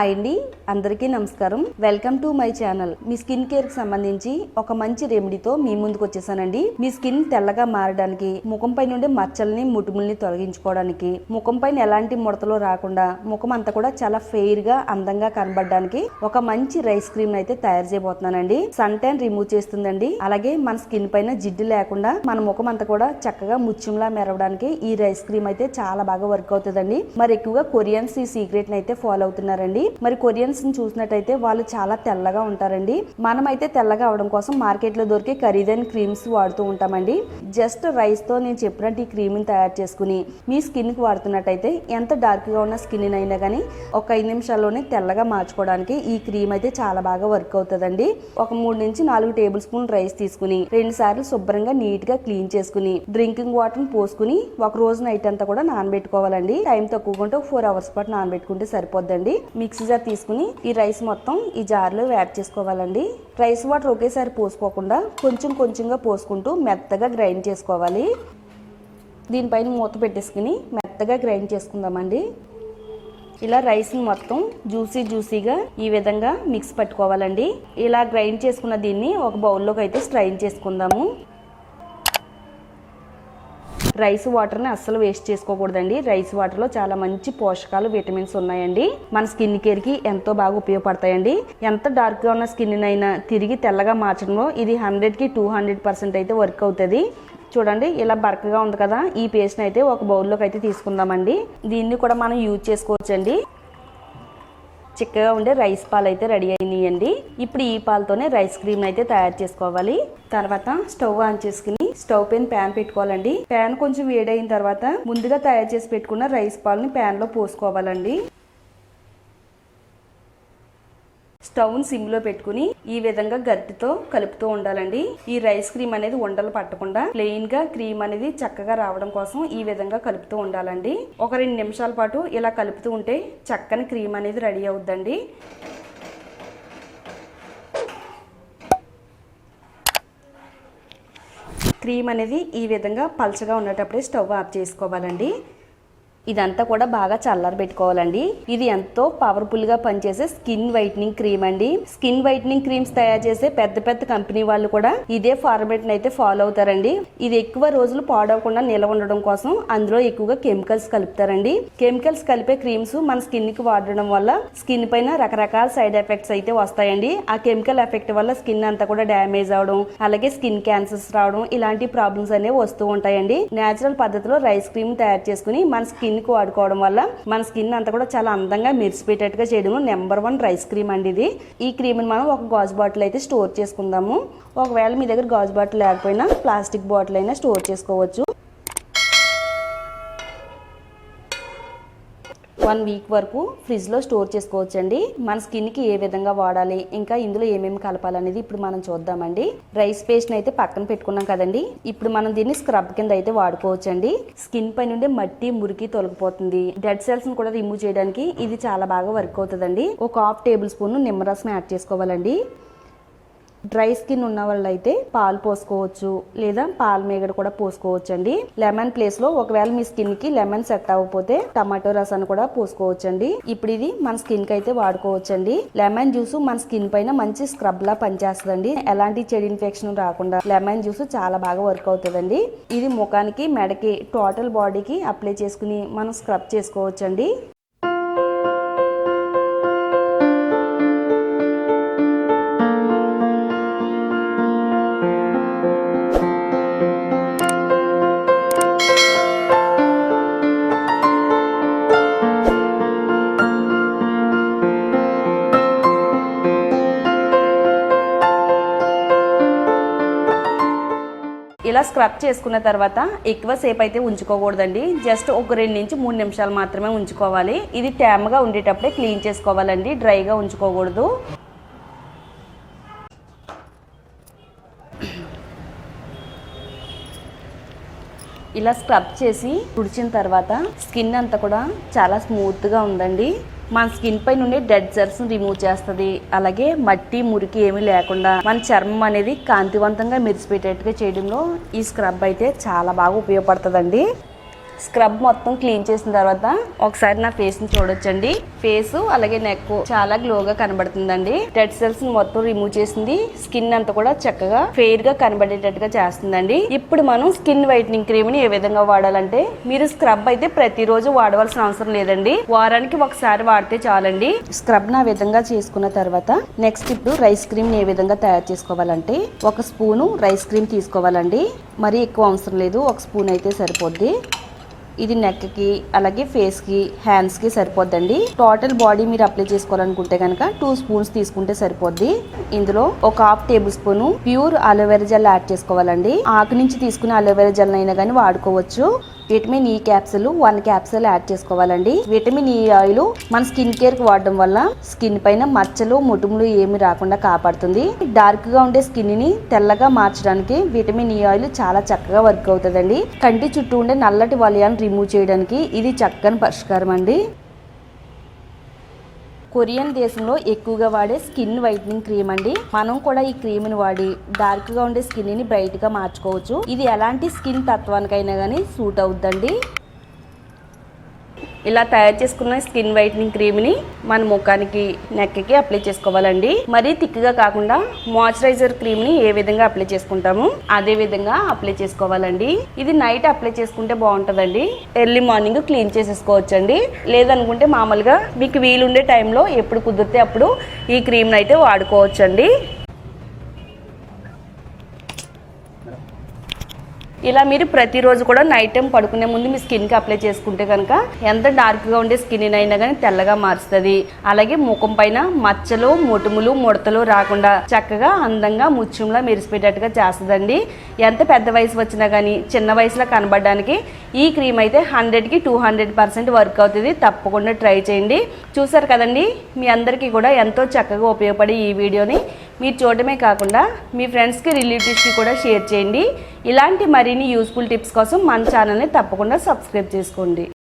Hi అండి, అందరికీ నమస్కారం. Welcome to my channel. Me skin care కి సంబంధించి ఒక మంచి రెమెడీతో మీ ముందుకు వచ్చేసానండి. మీ స్కిన్ తెల్లగా మారడానికి, ముఖం పై నుండి మచ్చల్ని ముటుముల్ని తొలగించుకోవడానికి, ముఖం పైన ఎలాంటి ముడతలు రాకుండా ముఖం అంతా కూడా చాలా ఫెయిర్ గా అందంగా కనబడడానికి ఒక మంచి రైస్ క్రీమ్ అయితే తయారు చేయబోతున్నానండి. సన్ ట్యాన్ రిమూవ్ చేస్తుందండి. అలాగే మన స్కిన్ పైన జిడ్డు లేకుండా మన ముఖం అంతా కూడా చక్కగా ముత్యంలా మెరవడానికి ఈ రైస్ క్రీమ్ అయితే చాలా బాగా వర్క్ అవుతుందండి. మరి ఎక్కువగా కొరియన్స్ ఈ సీక్రెట్ ని అయితే ఫాలో అవుతున్నారండి. మరి కొరియన్స్ ని చూసినట్టయితే వాళ్ళు చాలా తెల్లగా ఉంటారండి. మనమైతే తెల్లగా అవడం కోసం మార్కెట్ లో దొరికే ఖరీదైన క్రీమ్స్ వాడుతూ ఉంటామండి. జస్ట్ రైస్ తో నేను చెప్పినట్టు ఈ క్రీమ్ ని తయారు చేసుకుని మీ స్కిన్ కి వాడుతున్నట్టయితే ఎంత డార్క్ గా ఉన్న స్కిన్ అయినా కానీ ఒక 5 నిమిషాల్లోనే తెల్లగా మార్చుకోవడానికి ఈ క్రీమ్ అయితే చాలా బాగా వర్క్ అవుతుందండి. ఒక 3 నుంచి 4 టేబుల్ స్పూన్ రైస్ తీసుకుని 2 సార్లు శుభ్రంగా నీట్ గా క్లీన్ చేసుకుని డ్రింకింగ్ వాటర్ పోసుకుని ఒక రోజు నైట్ అంతా కూడా నానబెట్టుకోవాలండి. టైం తక్కువకుంటే 4 అవర్స్ పాటు నానబెట్టుకుంటే సరిపోద్దండి. మిక్సీ జార్ తీసుకుని ఈ రైస్ మొత్తం ఈ జార్లో యాడ్ చేసుకోవాలండి. రైస్ వాటర్ ఒకేసారి పోసుకోకుండా కొంచెం కొంచెంగా పోసుకుంటూ మెత్తగా గ్రైండ్ చేసుకోవాలి. దీనిపైన మూత పెట్టేసుకుని మెత్తగా గ్రైండ్ చేసుకుందామండి. ఇలా రైస్ని మొత్తం జ్యూసీగా ఈ విధంగా మిక్స్ పట్టుకోవాలండి. ఇలా గ్రైండ్ చేసుకున్న దీన్ని ఒక బౌల్లోకి అయితే స్ట్రైన్ చేసుకుందాము. రైస్ వాటర్ని అస్సలు వేస్ట్ చేసుకోకూడదండి. రైస్ వాటర్లో చాలా మంచి పోషకాలు, విటమిన్స్ ఉన్నాయండి. మన స్కిన్ కేర్కి ఎంతో బాగా ఉపయోగపడతాయండి. ఎంత డార్క్గా ఉన్న స్కిన్ అయినా తిరిగి తెల్లగా మార్చడంలో ఇది 100కి 200% అయితే వర్క్ అవుతుంది. చూడండి, ఇలా బరకగా ఉంది కదా, ఈ పేస్ట్ని అయితే ఒక బౌల్లోకి అయితే తీసుకుందామండి. దీన్ని కూడా మనం యూజ్ చేసుకోవచ్చండి. చిక్కగా ఉండే రైస్ పాలు అయితే రెడీ అయినాయండి. ఇప్పుడు ఈ పాలతోనే రైస్ క్రీమ్ అయితే తయారు చేసుకోవాలి. తర్వాత స్టవ్ ఆన్ చేసుకుని స్టవ్ పైన ప్యాన్ పెట్టుకోవాలండి. ప్యాన్ కొంచెం వేడైన తర్వాత ముందుగా తయారు చేసి పెట్టుకున్న రైస్ పాలని ప్యాన్ లో పోసుకోవాలండి. స్టవ్ సిమ్ లో పెట్టుకుని ఈ విధంగా గరిటెతో కలుపుతూ ఉండాలండి. ఈ రైస్ క్రీమ్ అనేది ఉండలు పట్టకుండా ప్లెయిన్ గా క్రీమ్ అనేది చక్కగా రావడం కోసం ఈ విధంగా కలుపుతూ ఉండాలండి. ఒక 2 నిమిషాల పాటు ఇలా కలుపుతూ ఉంటే చక్కని క్రీమ్ అనేది రెడీ అవుద్దండి. క్రీమ్ అనేది ఈ విధంగా పల్చగా ఉన్నటప్పుడే స్టవ్ ఆఫ్ చేసుకోవాలండి. ఇదంతా కూడా బాగా చల్లారి పెట్టుకోవాలండి. ఇది ఎంతో పవర్ఫుల్ గా పనిచేసే స్కిన్ వైట్నింగ్ క్రీమ్ అండి. స్కిన్ వైట్నింగ్ క్రీమ్స్ తయారు చేసే పెద్ద పెద్ద కంపెనీ వాళ్ళు కూడా ఇదే ఫార్మేట్ అయితే ఫాలో అవుతారండి. ఇది ఎక్కువ రోజులు పాడవకుండా నిల్వ ఉండడం కోసం అందులో ఎక్కువగా కెమికల్స్ కలుపుతారండి. కెమికల్స్ కలిపే క్రీమ్స్ మన స్కిన్ కి వాడడం వల్ల స్కిన్ పైన రకరకాల సైడ్ ఎఫెక్ట్స్ అయితే వస్తాయండి. ఆ కెమికల్ ఎఫెక్ట్ వల్ల స్కిన్ అంతా కూడా డ్యామేజ్ అవడం, అలాగే స్కిన్ క్యాన్సర్స్ రావడం, ఇలాంటి ప్రాబ్లమ్స్ అనేవి వస్తూ ఉంటాయండి. నేచురల్ పద్ధతిలో రైస్ క్రీమ్ తయారు చేసుకుని మన స్కిన్ కు వాడుకోవడం వల్ల మన స్కిన్ అంతా కూడా చాలా అందంగా మెరిసిపోయేటట్టుగా చేయడం నెంబర్ 1 రైస్ క్రీమ్ అండి ఇది. ఈ క్రీమ్ ని మనం ఒక గాజు బాటిల్ అయితే స్టోర్ చేసుకుందాము. ఒకవేళ మీ దగ్గర గాజు బాటిల్ లేకపోయినా ప్లాస్టిక్ బాటిల్ అయినా స్టోర్ చేసుకోవచ్చు. 1 వీక్ వరకు ఫ్రిడ్జ్ లో స్టోర్ చేసుకోవచ్చండి. మన స్కిన్ కి ఏ విధంగా వాడాలి, ఇంకా ఇందులో ఏమేమి కలపాలనేది ఇప్పుడు మనం చూద్దామండి. రైస్ పేస్ట్ అయితే పక్కన పెట్టుకున్నాం కదండి. ఇప్పుడు మనం దీన్ని స్క్రబ్ కింద అయితే వాడుకోవచ్చండి. స్కిన్ పై నుండి మట్టి, మురికి తొలగిపోతుంది. డెడ్ సెల్స్ ని కూడా రిమూవ్ చేయడానికి ఇది చాలా బాగా వర్క్ అవుతుందండి. ఒక 1/2 టేబుల్ స్పూన్ నిమ్మరసం యాడ్ చేసుకోవాలండి. డ్రై స్కిన్ ఉన్న వాళ్ళు అయితే పాలు పోసుకోవచ్చు, లేదా పాల మేగడ కూడా పోసుకోవచ్చు అండి. లెమన్ ప్లేస్ లో ఒకవేళ మీ స్కిన్ కి లెమన్ సెట్ అవ్వకపోతే టమాటో రసాన్ని కూడా పోసుకోవచ్చండి. ఇప్పుడు ఇది మన స్కిన్ కి అయితే వాడుకోవచ్చండి. లెమన్ జ్యూస్ మన స్కిన్ పైన మంచి స్క్రబ్ లా పనిచేస్తుందండి. ఎలాంటి చెడు ఇన్ఫెక్షన్ రాకుండా లెమన్ జ్యూస్ చాలా బాగా వర్క్ అవుతుందండి. ఇది ముఖానికి, మెడకి, టోటల్ బాడీకి అప్లై చేసుకుని మనం స్క్రబ్ చేసుకోవచ్చండి. ఇలా స్క్రబ్ చేసుకున్న తర్వాత ఎక్కువ సేపు అయితే ఉంచుకోకూడదండి. జస్ట్ ఒక 2 నుంచి 3 నిమిషాలు మాత్రమే ఉంచుకోవాలి. ఇది తేమగా ఉండేటప్పుడే క్లీన్ చేసుకోవాలండి, డ్రైగా ఉంచుకోకూడదు. ఇలా స్క్రబ్ చేసి తుడిచిన తర్వాత స్కిన్ అంతా కూడా చాలా స్మూత్గా ఉందండి. మన స్కిన్ పై నుండి డెడ్ సెల్స్ రిమూవ్ చేస్తుంది. అలాగే మట్టి, మురికి ఏమీ లేకుండా మన చర్మం అనేది కాంతివంతంగా మెరిసిపోయేటట్టుగా చేయడంలో ఈ స్క్రబ్ అయితే చాలా బాగా ఉపయోగపడుతుందండి. స్క్రబ్ మొత్తం క్లీన్ చేసిన తర్వాత ఒకసారి నా ఫేస్ ని చూడొచ్చండి. ఫేస్ అలాగే నెక్ చాలా గ్లోగా కనబడుతుందండి. డెడ్ సెల్స్ మొత్తం రిమూవ్ చేసింది. స్కిన్ అంతా కూడా చక్కగా ఫెయిర్ గా కనబడేటట్టుగా చేస్తుందండి. ఇప్పుడు మనం స్కిన్ వైట్నింగ్ క్రీమ్ ని ఏ విధంగా వాడాలంటే, మీరు స్క్రబ్ అయితే ప్రతిరోజు వాడవలసిన అవసరం లేదండి. వారానికి ఒకసారి వాడితే చాలండి. స్క్రబ్ నా విధంగా చేసుకున్న తర్వాత నెక్స్ట్ ఇప్పుడు రైస్ క్రీమ్ ని ఏ విధంగా తయారు చేసుకోవాలంటే, ఒక స్పూను రైస్ క్రీమ్ తీసుకోవాలండి. మరీ ఎక్కువ అవసరం లేదు, ఒక స్పూన్ అయితే సరిపోద్ది. ఇది నెక్కి అలాగే ఫేస్కి హ్యాండ్స్కి సరిపోద్దండి. టోటల్ బాడీ మీరు అప్లై చేసుకోవాలనుకుంటే కనుక 2 స్పూన్స్ తీసుకుంటే సరిపోద్ది. ఇందులో ఒక 1/2 table spoon pure aloe vera gel add చేసుకోవాలండి. ఆకు నుంచి తీసుకునే అలోవెరా జెల్ అయినా కానీ వాడుకోవచ్చు. Vitamin E capsule 1 capsule add చేసుకోవాలండి. విటమిన్ ఈ ఆయిల్ మన స్కిన్ కేర్ కి వాడడం వల్ల స్కిన్ పైన మచ్చలు ముటుములు ఏమి రాకుండా కాపాడుతుంది. డార్క్ గా ఉండే స్కిన్ ని తెల్లగా మార్చడానికి విటమిన్ ఈ ఆయిల్ చాలా చక్కగా వర్క్ అవుతుందండి. కంటి చుట్టూ ఉండే నల్లటి వలయాన్ని రిమూవ్ చేయడానికి ఇది చక్కని పరిష్కారం అండి. కొరియన్ దేశంలో ఎక్కువగా వాడే స్కిన్ వైట్నింగ్ క్రీమ్ అండి. మనం కూడా ఈ క్రీమ్ ని వాడి డార్క్ గా ఉండే స్కిన్ ని బ్రైట్ గా మార్చుకోవచ్చు. ఇది ఎలాంటి స్కిన్ తత్వానికైనా కానీ సూట్ అవుద్దండి. ఇలా తయారు చేసుకున్న స్కిన్ వైట్నింగ్ క్రీమ్ ని మన ముఖానికి నెక్కి అప్లై చేసుకోవాలండి. మరీ థిక్గా కాకుండా మాయిశ్చరైజర్ క్రీమ్ ని ఏ విధంగా అప్లై చేసుకుంటామో అదే విధంగా అప్లై చేసుకోవాలండి. ఇది నైట్ అప్లై చేసుకుంటే బాగుంటుందండి. ఎర్లీ మార్నింగ్ క్లీన్ చేసేసుకోవచ్చండి. లేదనుకుంటే మామూలుగా మీకు వీలుండే టైంలో ఎప్పుడు కుదిరితే అప్పుడు ఈ క్రీమ్ అయితే వాడుకోవచ్చండి. ఇలా మీరు ప్రతిరోజు కూడా నైట్ టైం పడుకునే ముందు మీ స్కిన్కి అప్లై చేసుకుంటే కనుక ఎంత డార్క్గా ఉండే స్కిన్ అయినా కానీ తెల్లగా మారుస్తుంది. అలాగే ముఖం పైన మచ్చలు ముటుములు ముడతలు రాకుండా చక్కగా అందంగా ముత్యంలా మెరిసిపోయేటట్టుగా చేస్తుందండి. ఎంత పెద్ద వయసు వచ్చినా కానీ చిన్న వయసులో కనబడడానికి ఈ క్రీమ్ అయితే 100కి 200% వర్క్ అవుతుంది. తప్పకుండా ట్రై చేయండి. చూసారు కదండి, మీ అందరికీ కూడా ఎంతో చక్కగా ఉపయోగపడే ఈ వీడియోని మీరు చూడటమే కాకుండా మీ ఫ్రెండ్స్కి రిలేటివ్స్కి కూడా షేర్ చేయండి. ఇలాంటి మరిన్ని యూస్ఫుల్ టిప్స్ కోసం మన ఛానల్ని తప్పకుండా సబ్స్క్రైబ్ చేసుకోండి.